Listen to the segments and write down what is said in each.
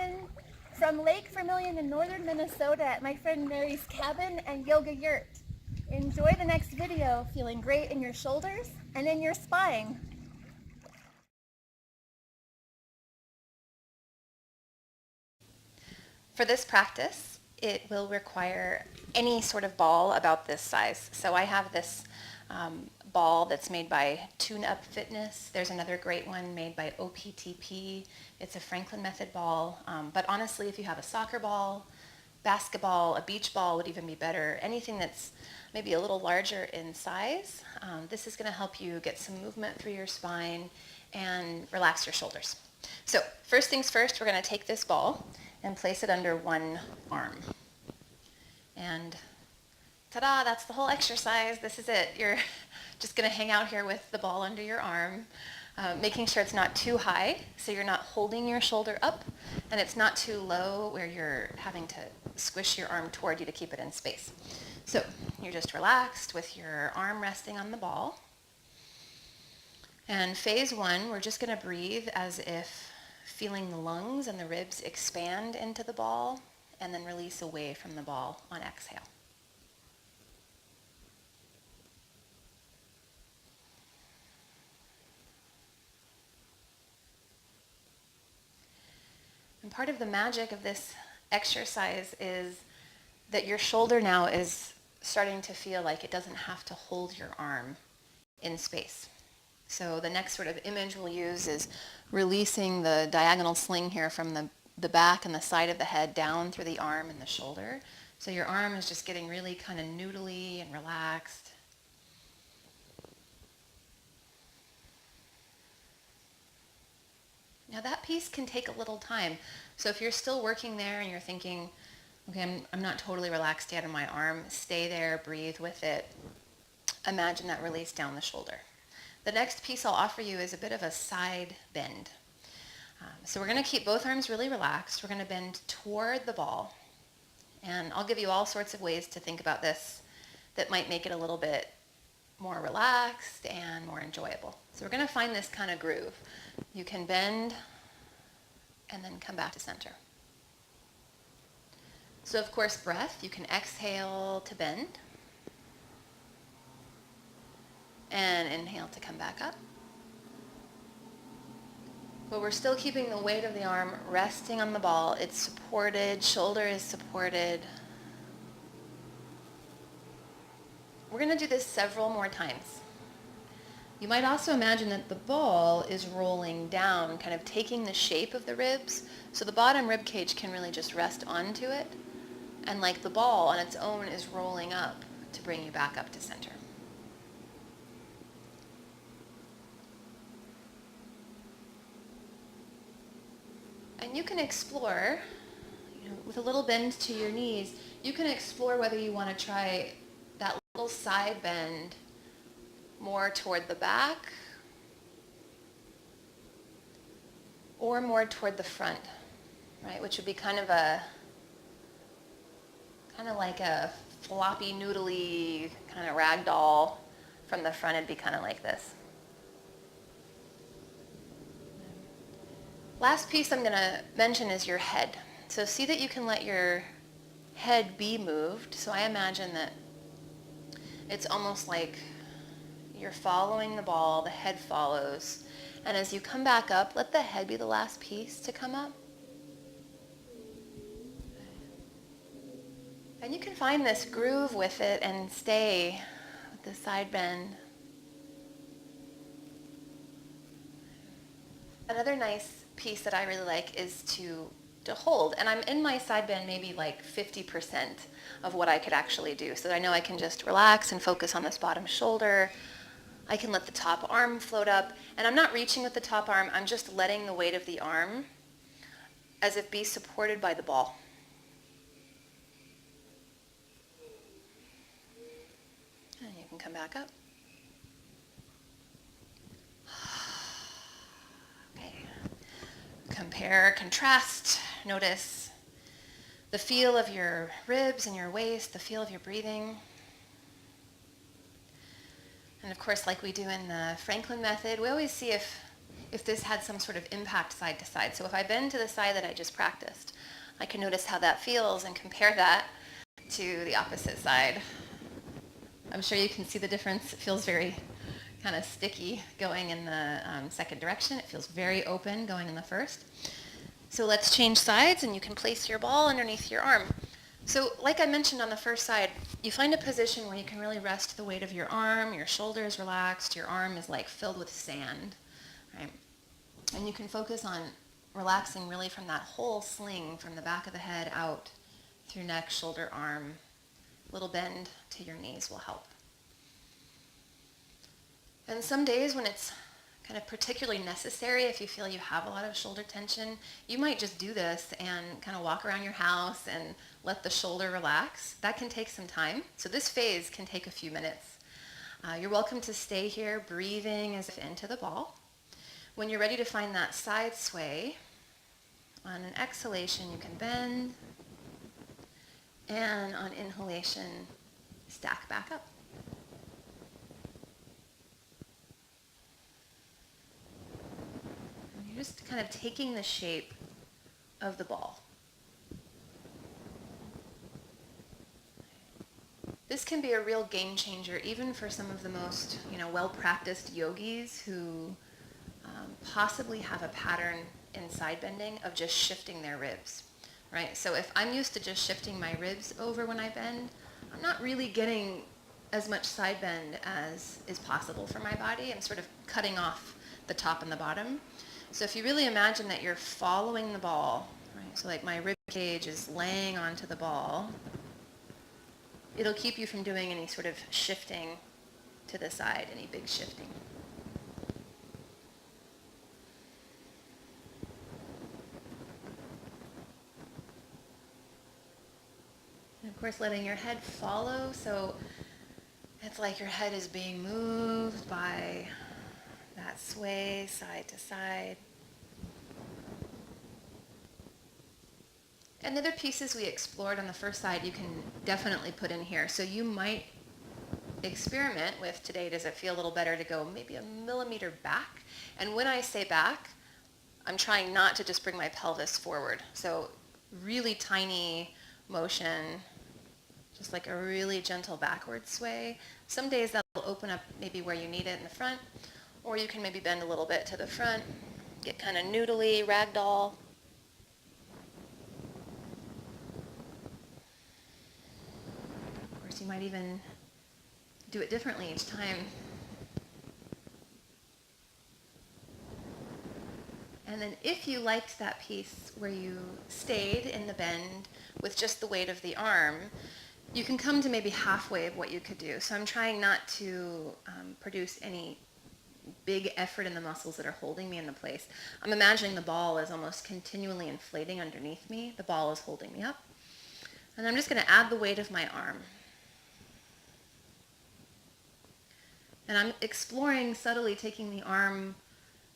Vermilion, from Lake Vermilion in northern Minnesota at my friend Mary's cabin and yoga yurt. Enjoy the next video, feeling great in your shoulders and in your spine. For this practice, it will require any sort of ball about this size. So I have this ball that's made by Tune Up Fitness. There's another great one made by OPTP. It's a Franklin Method ball. But honestly, if you have a soccer ball, basketball, a beach ball would even be better. Anything that's maybe a little larger in size. This is going to help you get some movement through your spine and relax your shoulders. So first things first, we're going to take this ball and place it under one arm. And ta-da, that's the whole exercise. This is it. You're just going to hang out here with the ball under your arm, making sure it's not too high, so you're not holding your shoulder up, and it's not too low where you're having to squish your arm toward you to keep it in space. So you're just relaxed with your arm resting on the ball. And phase one, we're just going to breathe as if feeling the lungs and the ribs expand into the ball, and then release away from the ball on exhale. And part of the magic of this exercise is that your shoulder now is starting to feel like it doesn't have to hold your arm in space. So the next sort of image we'll use is releasing the diagonal sling here from the back and the side of the head down through the arm and the shoulder. So your arm is just getting really kind of noodly and relaxed. Now that piece can take a little time. So if you're still working there and you're thinking, okay, I'm not totally relaxed yet in my arm, stay there, breathe with it. Imagine that release down the shoulder. The next piece I'll offer you is a bit of a side bend. So we're going to keep both arms really relaxed. We're going to bend toward the ball. And I'll give you all sorts of ways to think about this that might make it a little bit more relaxed and more enjoyable. So we're going to find this kind of groove. You can bend and then come back to center. So of course, breath, you can exhale to bend and inhale to come back up. But we're still keeping the weight of the arm resting on the ball. It's supported, shoulder is supported. We're going to do this several more times. You might also imagine that the ball is rolling down, kind of taking the shape of the ribs, so the bottom rib cage can really just rest onto it, and like the ball on its own is rolling up to bring you back up to center. And you can explore, with a little bend to your knees, you can explore whether you want to try that little side bend more toward the back or more toward the front, right? Which would be kind of like a floppy, noodly kind of rag doll. From the front, it'd be kind of like this. Last piece I'm going to mention is your head. So see that you can let your head be moved. So I imagine that it's almost like you're following the ball, the head follows. And as you come back up, let the head be the last piece to come up. And you can find this groove with it and stay with the side bend. Another nice piece that I really like is to hold. And I'm in my side bend maybe like 50% of what I could actually do. So I know I can just relax and focus on this bottom shoulder. I can let the top arm float up. And I'm not reaching with the top arm. I'm just letting the weight of the arm as if be supported by the ball. And you can come back up. Compare, contrast, notice the feel of your ribs and your waist, the feel of your breathing. And of course, like we do in the Franklin method, we always see if if this had some sort of impact side to side. So if I bend to the side that I just practiced, I can notice how that feels and compare that to the opposite side. I'm sure you can see the difference. It feels very kind of sticky going in the second direction. It feels very open going in the first. So let's change sides, and you can place your ball underneath your arm. So like I mentioned on the first side, you find a position where you can really rest the weight of your arm, your shoulder is relaxed, your arm is like filled with sand, right? And you can focus on relaxing really from that whole sling from the back of the head out through neck, shoulder, arm. A little bend to your knees will help. And some days when it's kind of particularly necessary, if you feel you have a lot of shoulder tension, you might just do this and kind of walk around your house and let the shoulder relax. That can take some time. So this phase can take a few minutes. You're welcome to stay here breathing as if into the ball. When you're ready to find that side sway, on an exhalation you can bend, and on inhalation, stack back up. And you're just kind of taking the shape of the ball. This can be a real game changer even for some of the most, well-practiced yogis who possibly have a pattern in side bending of just shifting their ribs, right? So if I'm used to just shifting my ribs over when I bend, I'm not really getting as much side bend as is possible for my body. I'm sort of cutting off the top and the bottom. So if you really imagine that you're following the ball, right? So like my rib cage is laying onto the ball, it'll keep you from doing any sort of shifting to the side, any big shifting. And of course, letting your head follow, so it's like your head is being moved by that sway side to side. And the other pieces we explored on the first side, you can definitely put in here. So you might experiment with, today, does it feel a little better to go maybe a millimeter back? And when I say back, I'm trying not to just bring my pelvis forward. So really tiny motion, just like a really gentle backward sway. Some days that will open up maybe where you need it in the front, or you can maybe bend a little bit to the front, get kind of noodly, ragdoll. Of course, you might even do it differently each time. And then if you liked that piece where you stayed in the bend with just the weight of the arm, you can come to maybe halfway of what you could do. So I'm trying not to produce any big effort in the muscles that are holding me into place. I'm imagining the ball is almost continually inflating underneath me. The ball is holding me up. And I'm just going to add the weight of my arm. And I'm exploring subtly taking the arm,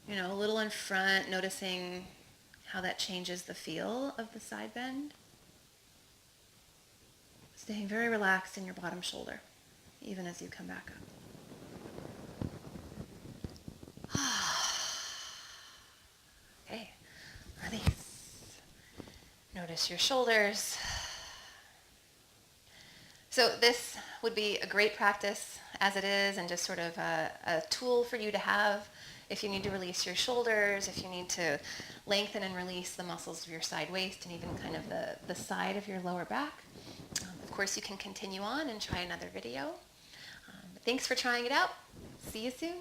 a little in front, noticing how that changes the feel of the side bend. Staying very relaxed in your bottom shoulder, even as you come back up. Okay, release. Notice your shoulders. So this would be a great practice as it is, and just sort of a tool for you to have if you need to release your shoulders, if you need to lengthen and release the muscles of your side waist and even kind of the side of your lower back. Of course, you can continue on and try another video. But thanks for trying it out. See you soon.